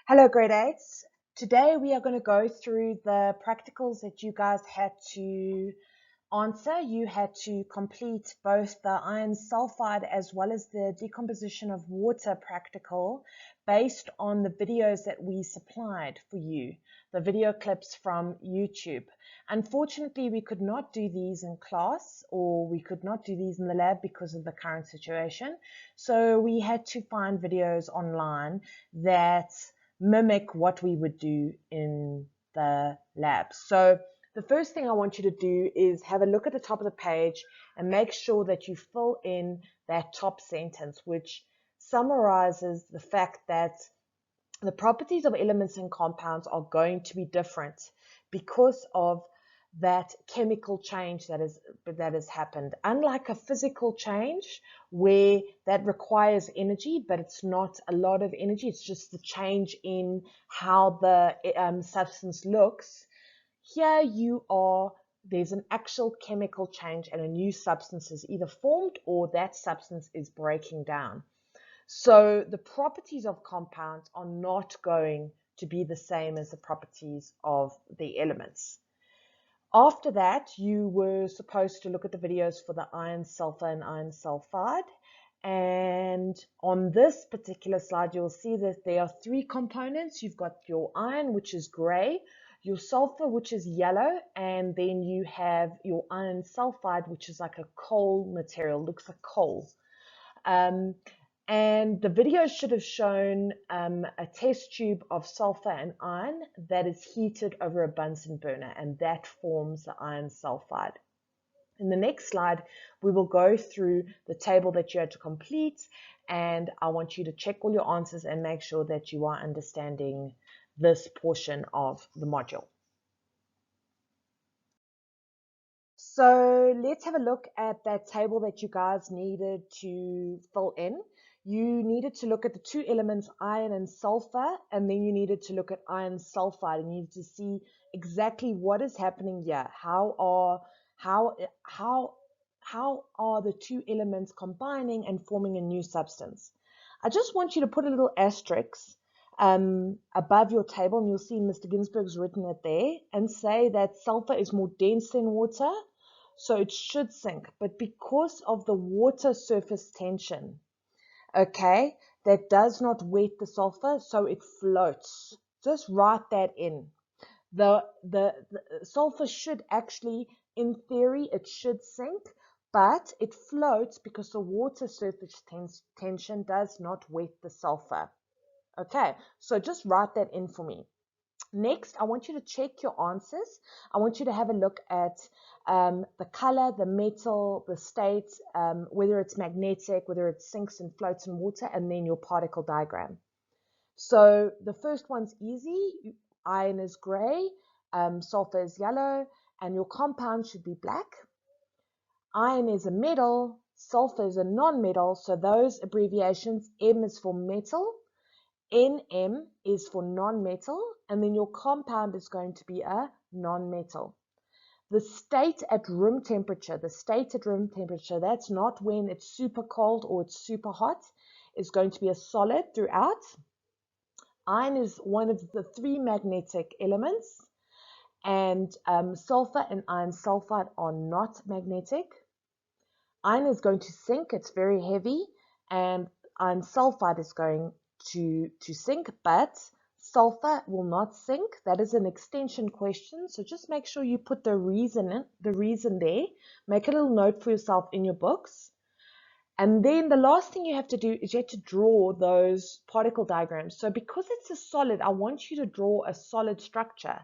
Hello, grade 8s. Today we are going to go through the practicals that you guys had to answer. You had to complete both the iron sulfide as well as the decomposition of water practical based on the videos that we supplied for you, the video clips from YouTube. Unfortunately, we could not do these in class, or we could not do these in the lab because of the current situation. So we had to find videos online that mimic what we would do in the lab. So the first thing I want you to do is have a look at the top of the page and make sure that you fill in that top sentence, which summarizes the fact that the properties of elements and compounds are going to be different because of that chemical change that has happened. Unlike a physical change where that requires energy, but it's not a lot of energy, it's just the change in how the substance looks. Here there's an actual chemical change and a new substance is either formed or that substance is breaking down. So the properties of compounds are not going to be the same as the properties of the elements. After that, you were supposed to look at the videos for the iron sulfur and iron sulfide. And on this particular slide, you'll see that there are three components. You've got your iron, which is gray, your sulfur, which is yellow, and then you have your iron sulfide, which is like a coal material, looks like coal. And the video should have shown a test tube of sulfur and iron that is heated over a Bunsen burner, and that forms the iron sulfide. In the next slide, we will go through the table that you had to complete, and I want you to check all your answers and make sure that you are understanding this portion of the module. So let's have a look at that table that you guys needed to fill in. You needed to look at the two elements, iron and sulfur, and then you needed to look at iron sulfide, and you need to see exactly what is happening here. How are the two elements combining and forming a new substance? I just want you to put a little asterisk above your table, and you'll see Mr. Ginsberg's written it there, and say that sulfur is more dense than water, so it should sink. But because of the water surface tension, okay, that does not wet the sulfur, so it floats. Just write that in. The sulfur should actually, in theory, it should sink, but it floats because the water surface tension does not wet the sulfur. Okay, so just write that in for me. Next, I want you to check your answers. I want you to have a look at the color, the metal, the state, whether it's magnetic, whether it sinks and floats in water, and then your particle diagram. So the first one's easy. Iron is gray, sulfur is yellow, and your compound should be black. Iron is a metal, sulfur is a non-metal, so those abbreviations, M is for metal, NM is for non-metal, and then your compound is going to be a non-metal. The state at room temperature, that's not when it's super cold or it's super hot, is going to be a solid throughout. Iron is one of the three magnetic elements, and sulfur and iron sulfide are not magnetic. Iron is going to sink, it's very heavy, and iron sulfide is going to sink, but sulfur will not sink. That is an extension question, so just make sure you put the reason there. Make a little note for yourself in your books. And then the last thing you have to do is you have to draw those particle diagrams. So because it's a solid, I want you to draw a solid structure.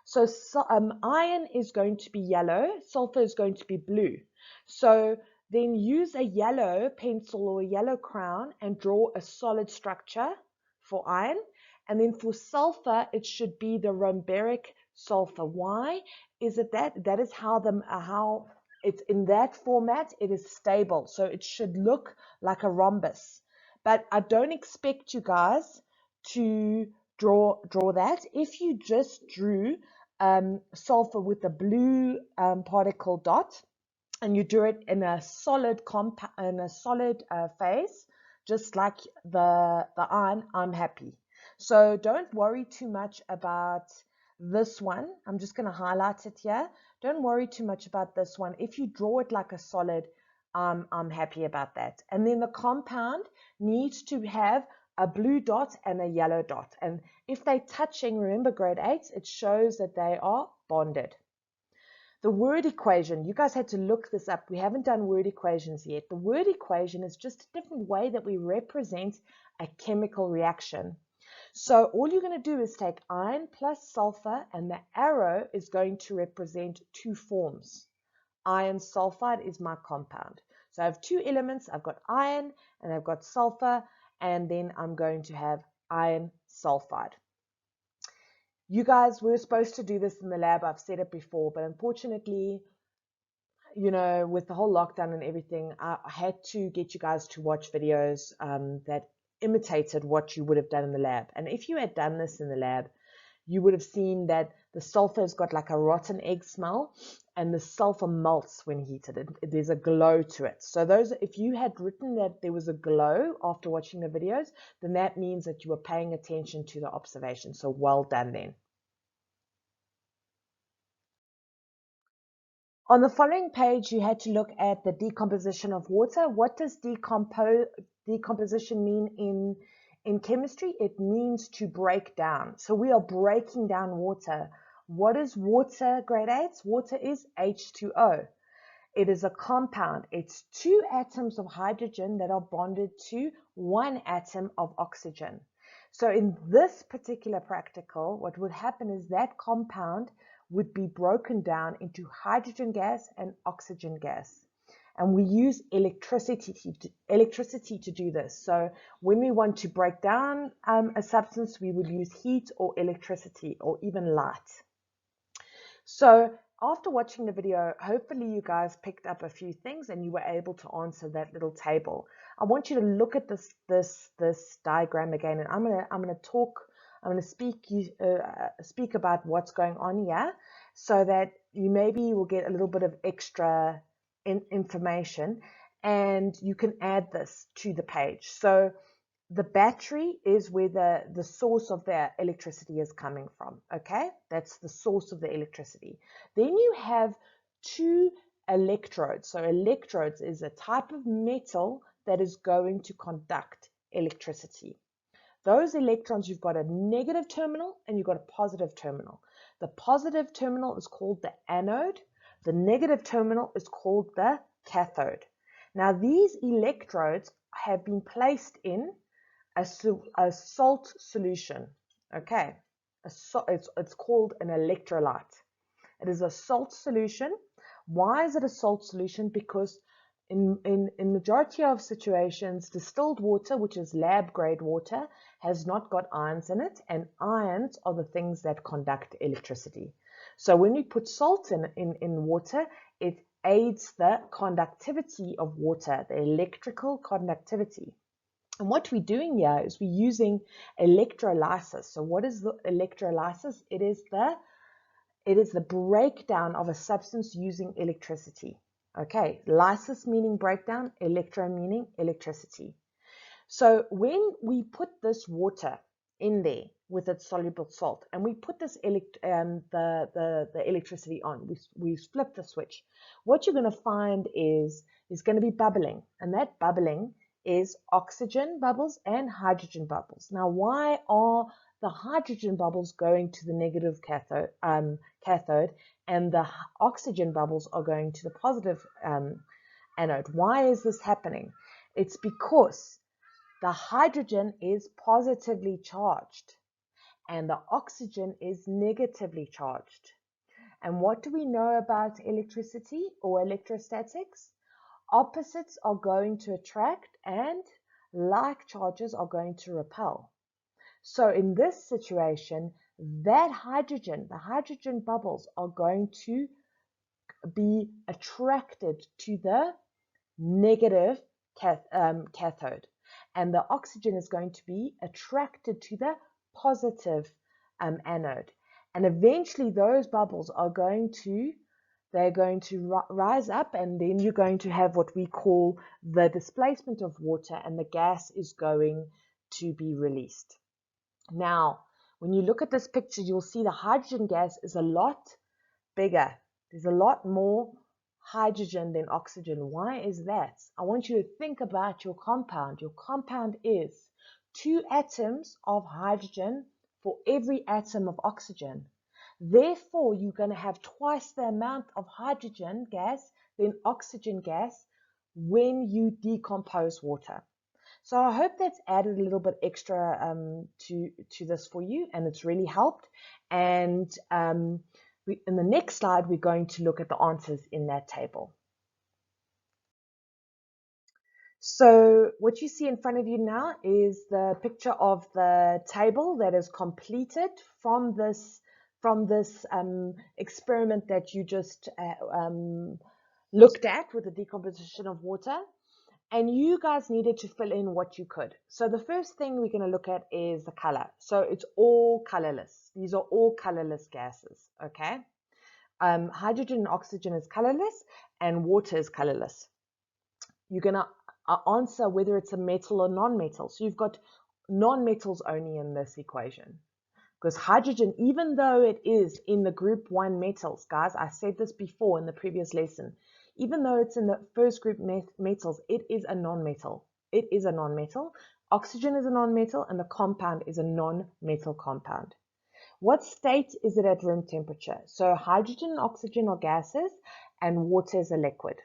So iron is going to be yellow, sulfur is going to be blue. So then use a yellow pencil or a yellow crayon and draw a solid structure for iron. And then for sulfur, it should be the rhombic sulfur. Why is it that? That is how it's in that format, it is stable. So it should look like a rhombus. But I don't expect you guys to draw that. If you just drew sulfur with a blue particle dot, and you do it in a solid phase, just like the iron, I'm happy. So don't worry too much about this one. I'm just going to highlight it here. Don't worry too much about this one. If you draw it like a solid, I'm happy about that. And then the compound needs to have a blue dot and a yellow dot. And if they're touching, remember grade 8, it shows that they are bonded. The word equation, you guys had to look this up. We haven't done word equations yet. The word equation is just a different way that we represent a chemical reaction. So all you're going to do is take iron plus sulfur, and the arrow is going to represent two forms. Iron sulfide is my compound. So I have two elements. I've got iron and I've got sulfur, and then I'm going to have iron sulfide. You guys were supposed to do this in the lab. I've said it before, but unfortunately, you know, with the whole lockdown and everything, I had to get you guys to watch videos that imitated what you would have done in the lab. And if you had done this in the lab, you would have seen that the sulfur's got like a rotten egg smell, and the sulfur melts when heated. There's a glow to it. So if you had written that there was a glow after watching the videos, then that means that you were paying attention to the observation. So well done then. On the following page, you had to look at the decomposition of water. What does decomposition mean in chemistry? It means to break down. So we are breaking down water. What is water, grade 8? Water is H2O. It is a compound. It's two atoms of hydrogen that are bonded to one atom of oxygen. So in this particular practical, what would happen is that compound would be broken down into hydrogen gas and oxygen gas. And we use electricity to do this. So when we want to break down a substance, we would use heat or electricity or even light. So after watching the video, hopefully you guys picked up a few things and you were able to answer that little table. I want you to look at this diagram again, and I'm gonna speak about what's going on here, so that you maybe will get a little bit of extra information, and you can add this to the page. So the battery is where the source of the electricity is coming from, okay? That's the source of the electricity. Then you have two electrodes. So electrodes is a type of metal that is going to conduct electricity. Those electrons, you've got a negative terminal and you've got a positive terminal. The positive terminal is called the anode. The negative terminal is called the cathode. Now these electrodes have been placed in a salt solution, okay? It's called an electrolyte. It is a salt solution. Why is it a salt solution? Because in majority of situations, distilled water, which is lab grade water, has not got ions in it, and ions are the things that conduct electricity. So when we put salt in water, it aids the conductivity of water, the electrical conductivity. And what we're doing here is we're using electrolysis. So what is the electrolysis? It is the breakdown of a substance using electricity. Okay, lysis meaning breakdown, electro meaning electricity. So when we put this water in there with its soluble salt, and we put this the electricity on, we flip the switch, what you're going to find is there's going to be bubbling, and that bubbling is oxygen bubbles and hydrogen bubbles. Now, why are the hydrogen bubbles going to the negative cathode, and the oxygen bubbles are going to the positive anode? Why is this happening? It's because the hydrogen is positively charged and the oxygen is negatively charged. And what do we know about electricity or electrostatics? Opposites are going to attract and like charges are going to repel. So in this situation, the hydrogen bubbles are going to be attracted to the negative cathode, and the oxygen is going to be attracted to the positive anode. And eventually those bubbles are going to rise up, and then you're going to have what we call the displacement of water, and the gas is going to be released. Now, when you look at this picture, you'll see the hydrogen gas is a lot bigger. There's a lot more hydrogen than oxygen. Why is that? I want you to think about your compound. Your compound is 2 atoms of hydrogen for every atom of oxygen. Therefore, you're going to have twice the amount of hydrogen gas than oxygen gas when you decompose water. So I hope that's added a little bit extra to this for you, and it's really helped. And in the next slide, we're going to look at the answers in that table. So what you see in front of you now is the picture of the table that is completed from this experiment that you just looked at with the decomposition of water. And you guys needed to fill in what you could. So the first thing we're going to look at is the color. So it's all colorless. These are all colorless gases, okay? Hydrogen and oxygen is colorless, and water is colorless. You're going to answer whether it's a metal or non-metal. So you've got non-metals only in this equation. Because hydrogen, even though it is in the group 1 metals, guys, I said this before in the previous lesson, even though it's in the first group metals, it is a non-metal. It is a non-metal. Oxygen is a non-metal, and the compound is a non-metal compound. What state is it at room temperature? So hydrogen and oxygen are gases, and water is a liquid.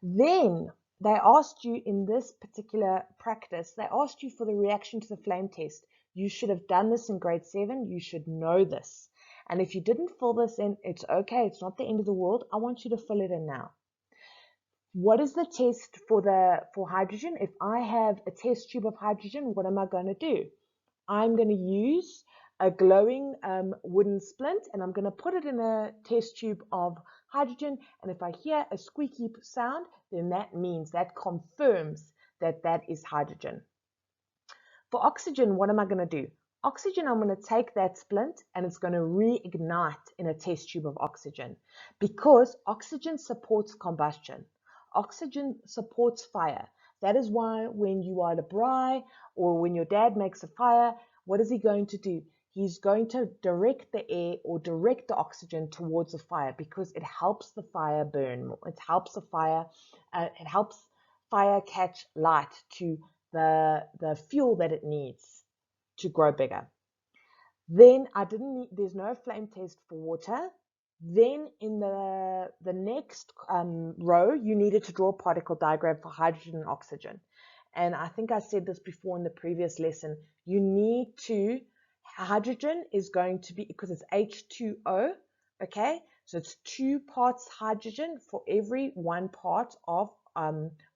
Then they asked you in this particular practice, they asked you for the reaction to the flame test. You should have done this in grade 7. You should know this. And if you didn't fill this in, it's okay. It's not the end of the world. I want you to fill it in now. What is the test for hydrogen? If I have a test tube of hydrogen, what am I going to do? I'm going to use a glowing wooden splint, and I'm going to put it in a test tube of hydrogen. And if I hear a squeaky sound, then that means, that confirms that that is hydrogen. For oxygen, what am I going to do? Oxygen, I'm going to take that splint and it's going to reignite in a test tube of oxygen, because oxygen supports combustion. Oxygen supports fire. That is why when you are at a braai or when your dad makes a fire, what is he going to do? He's going to direct the air or direct the oxygen towards the fire, because it helps the fire burn more. It helps fire catch light to the fuel that it needs to grow bigger. Then there's no flame test for water. Then in the next row, you needed to draw a particle diagram for hydrogen and oxygen. And I think I said this before in the previous lesson, hydrogen is going to be, because it's H2O, okay? So it's 2 parts hydrogen for every 1 part of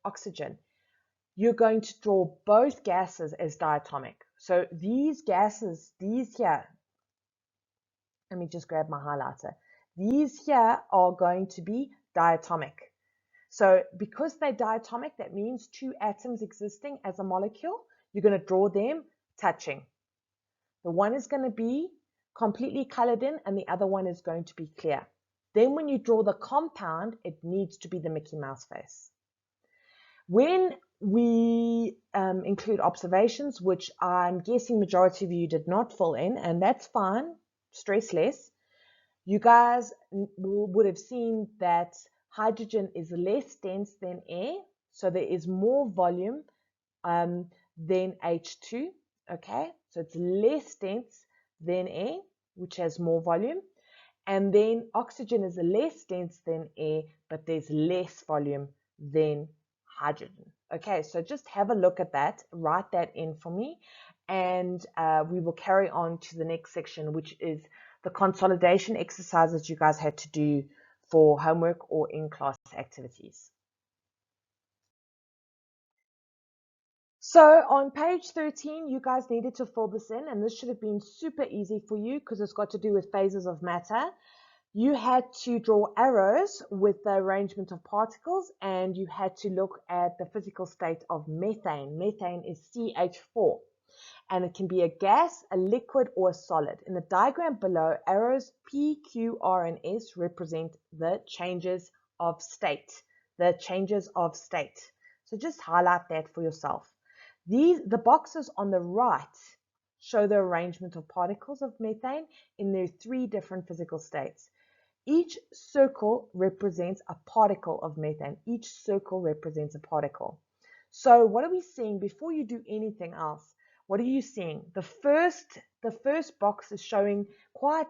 oxygen. You're going to draw both gases as diatomic. So these gases, these here, let me just grab my highlighter. These here are going to be diatomic. So because they're diatomic, that means 2 atoms existing as a molecule. You're going to draw them touching. The one is going to be completely colored in, and the other one is going to be clear. Then when you draw the compound, it needs to be the Mickey Mouse face. When we include observations, which I'm guessing majority of you did not fill in, and that's fine, stress less. You guys would have seen that hydrogen is less dense than air, so there is more volume than H2, okay? So it's less dense than air, which has more volume. And then oxygen is less dense than air, but there's less volume than hydrogen. Okay, so just have a look at that, write that in for me, and we will carry on to the next section, which is the consolidation exercises you guys had to do for homework or in-class activities. So on page 13, you guys needed to fill this in, and this should have been super easy for you because it's got to do with phases of matter. You had to draw arrows with the arrangement of particles, and you had to look at the physical state of methane. Methane is CH4, and it can be a gas, a liquid, or a solid. In the diagram below, arrows P, Q, R, and S represent the changes of state. The changes of state. So just highlight that for yourself. The boxes on the right show the arrangement of particles of methane in their 3 different physical states. Each circle represents a particle of methane. Each circle represents a particle. So what are we seeing before you do anything else? What are you seeing? The first box is showing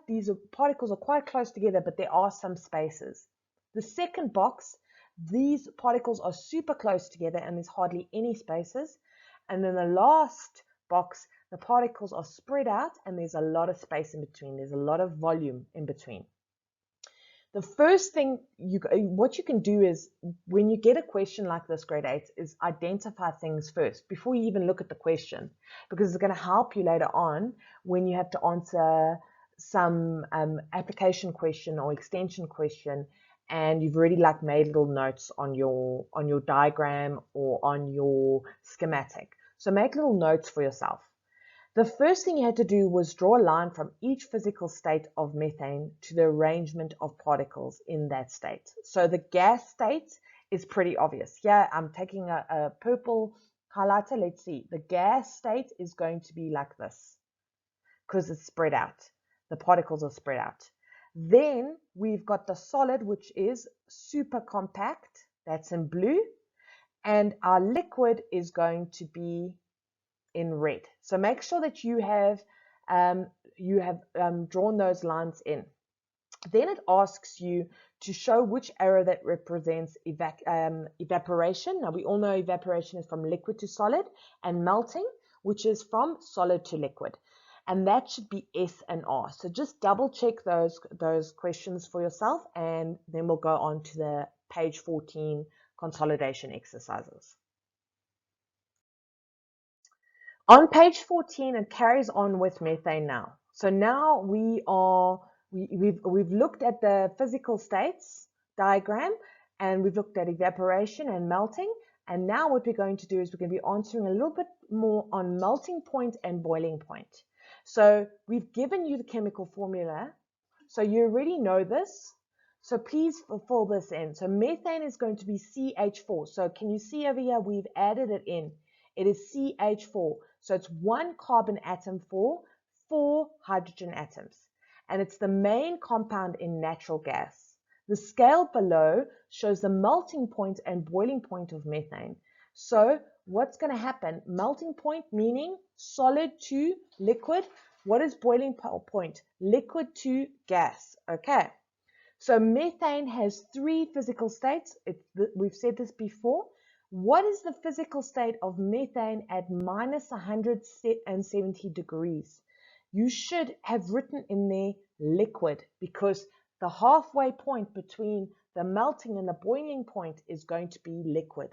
these particles are quite close together, but there are some spaces. The second box, these particles are super close together and there's hardly any spaces. And then the last box, the particles are spread out and there's a lot of space in between. There's a lot of volume in between. The first thing what you can do is, when you get a question like this, grade 8, is identify things first before you even look at the question, because it's going to help you later on when you have to answer some application question or extension question, and you've already made little notes on your diagram or on your schematic. So make little notes for yourself. The first thing you had to do was draw a line from each physical state of methane to the arrangement of particles in that state. So the gas state is pretty obvious. Here I'm taking a purple highlighter. Let's see. The gas state is going to be like this because it's spread out. The particles are spread out. Then we've got the solid, which is super compact. That's in blue. And our liquid is going to be in red. So make sure that you have drawn those lines in. Then it asks you to show which arrow that represents evaporation. Now we all know evaporation is from liquid to solid, and melting, which is from solid to liquid. And that should be S and R. So just double check those questions for yourself, and then we'll go on to the page 14 consolidation exercises. On page 14, it carries on with methane now. So now we've looked at the physical states diagram, and we've looked at evaporation and melting. And now what we're going to do is we're going to be answering a little bit more on melting point and boiling point. So we've given you the chemical formula, so you already know this. So please fill this in. So methane is going to be CH4. So can you see over here, we've added it in. It is CH4. So it's 1 carbon atom for 4 hydrogen atoms. And it's the main compound in natural gas. The scale below shows the melting point and boiling point of methane. So what's going to happen? Melting point meaning solid to liquid. What is boiling point? Liquid to gas. Okay. So methane has 3 physical states. We've said this before. What is the physical state of methane at minus 170 degrees? You should have written in there liquid, because the halfway point between the melting and the boiling point is going to be liquid.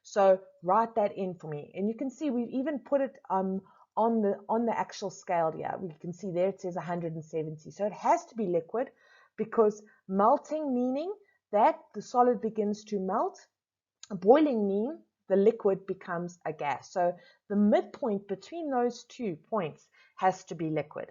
So write that in for me. And you can see we've even put it on the actual scale here. We can see there it says 170. So it has to be liquid, because melting meaning that the solid begins to melt. Boiling means the liquid becomes a gas. So the midpoint between those 2 points has to be liquid.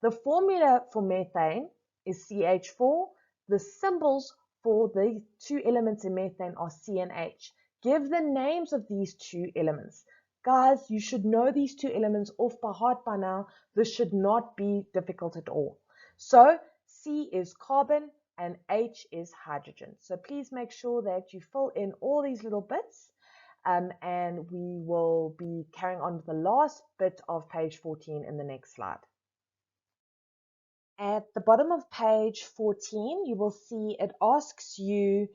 The formula for methane is CH4. The symbols for the 2 elements in methane are C and H. Give the names of these 2 elements. Guys, you should know these 2 elements off by heart by now. This should not be difficult at all. So C is carbon and H is hydrogen. So please make sure that you fill in all these little bits, and we will be carrying on with the last bit of page 14 in the next slide. At the bottom of page 14, you will see it asks you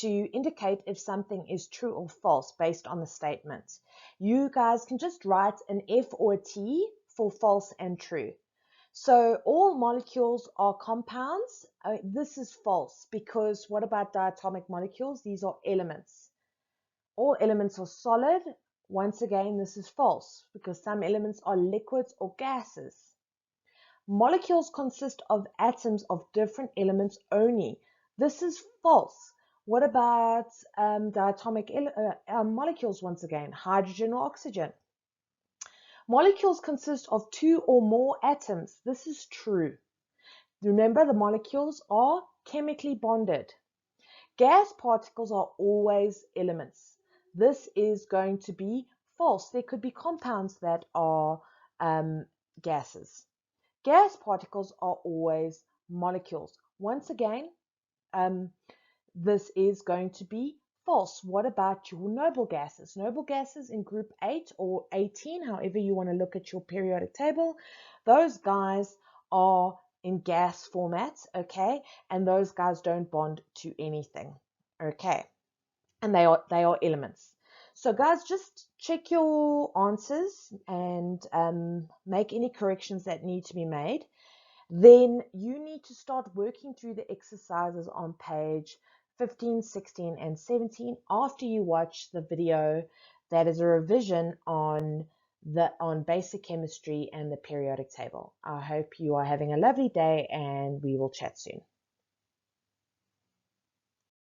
to indicate if something is true or false based on the statement. You guys can just write an F or a T for false and true. So all molecules are compounds. This is false, because what about diatomic molecules? These are elements. All elements are solid. Once again, this is false, because some elements are liquids or gases. Molecules consist of atoms of different elements only. This is false. What about diatomic molecules once again? Hydrogen or oxygen? Molecules consist of 2 or more atoms. This is true. Remember, the molecules are chemically bonded. Gas particles are always elements. This is going to be false. There could be compounds that are gases. Gas particles are always molecules. Once again, this is going to be false. What about your noble gases? Noble gases in group 8 or 18, however you want to look at your periodic table, those guys are in gas format, okay? And those guys don't bond to anything, okay? And they are elements. So guys, just check your answers and make any corrections that need to be made. Then you need to start working through the exercises on page 15, 16, and 17 after you watch the video that is a revision on basic chemistry and the periodic table. I hope you are having a lovely day and we will chat soon.